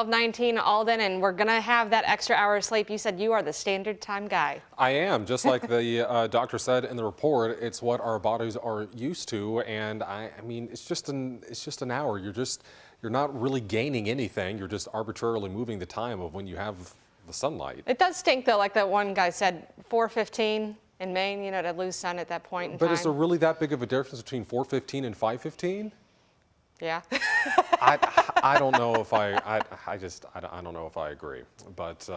12:19 Alden, and we're gonna have that extra hour of sleep. You said you are the standard time guy. I am, just like the doctor said in the report. It's what our bodies are used to, and I mean, it's just an hour. You're not really gaining anything. You're just arbitrarily moving the time of when you have the sunlight. It does stink though, like that one guy said, 4:15 in Maine. You know, to lose sun at that point in time. But is there really that big of a difference between 4:15 and 5:15? Yeah. I don't know if I don't know if I agree, but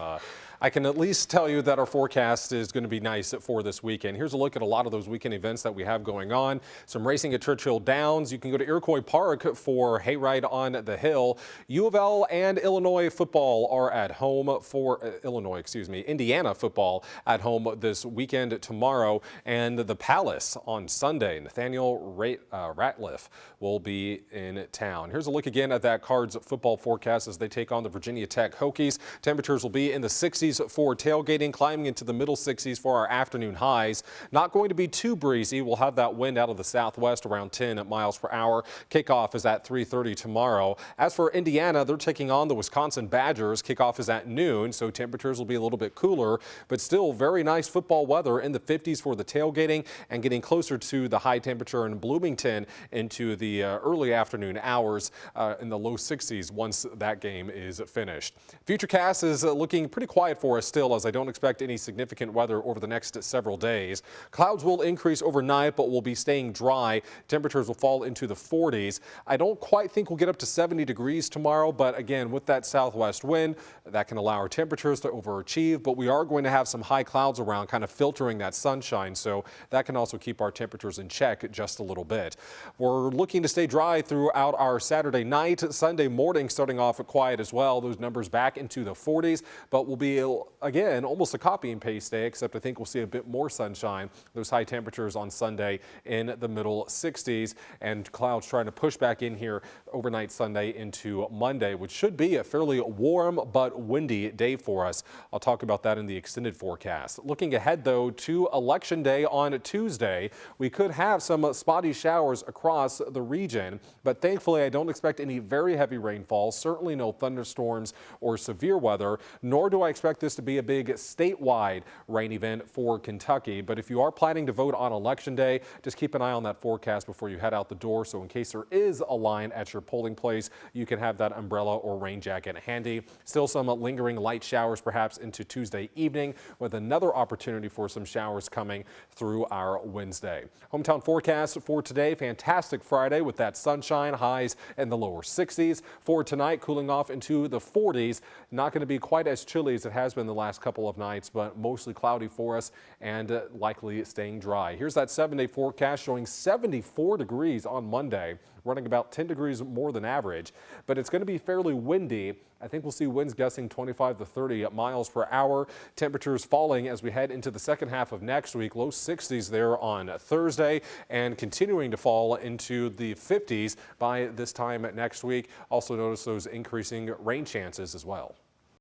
I can at least tell you that our forecast is going to be nice for this weekend. Here's a look at a lot of those weekend events that we have going on. Some racing at Churchill Downs. You can go to Iroquois Park for Hayride on the Hill. U of L and Illinois football are at home for Indiana football at home this weekend tomorrow, and the Palace on Sunday. Nathaniel Ratliff will be in town. Here's a look again at that Cards football forecast as they take on the Virginia Tech Hokies. Temperatures will be in the 60s for tailgating, climbing into the middle 60s for our afternoon highs. Not going to be too breezy. We'll have that wind out of the southwest around 10 miles per hour. Kickoff is at 3:30 tomorrow. As for Indiana, they're taking on the Wisconsin Badgers. Kickoff is at noon, so temperatures will be a little bit cooler, but still very nice football weather in the 50s for the tailgating and getting closer to the high temperature in Bloomington into the early afternoon hours in the low 60s once that game is finished. Futurecast is looking pretty quiet for us still, as I don't expect any significant weather over the next several days. Clouds will increase overnight, but will be staying dry. Temperatures will fall into the 40s. I don't quite think we'll get up to 70 degrees tomorrow, but again, with that southwest wind, that can allow our temperatures to overachieve, but we are going to have some high clouds around, kind of filtering that sunshine, so that can also keep our temperatures in check just a little bit. We're looking to stay dry throughout our Saturday night. Sunday morning starting off quiet as well. Those numbers back into the 40s, but will be, again, almost a copy and paste day, except I think we'll see a bit more sunshine. Those high temperatures on Sunday in the middle 60s, and clouds trying to push back in here overnight Sunday into Monday, which should be a fairly warm but windy day for us. I'll talk about that in the extended forecast. Looking ahead, though, to Election Day on Tuesday, we could have some spotty showers across the region, but thankfully I don't expect any very heavy rainfall, certainly no thunderstorms or severe weather, nor do I expect this to be a big statewide rain event for Kentucky. But if you are planning to vote on Election Day, just keep an eye on that forecast before you head out the door, so in case there is a line at your polling place, you can have that umbrella or rain jacket handy. Still some lingering light showers perhaps into Tuesday evening, with another opportunity for some showers coming through our Wednesday. Hometown forecast for today: fantastic Friday with that sunshine, highs in the lower 60s. For tonight, cooling off into the 40s. Not going to be quite as chilly as it has been the last couple of nights, but mostly cloudy for us and likely staying dry. Here's that 7-day forecast showing 74 degrees on Monday, running about 10 degrees more than average, but it's going to be fairly windy. I think we'll see winds gusting 25 to 30 miles per hour. Temperatures falling as we head into the second half of next week. Low 60s there on Thursday, and continuing to fall into the 50s by this time next week. Also notice those increasing rain chances as well.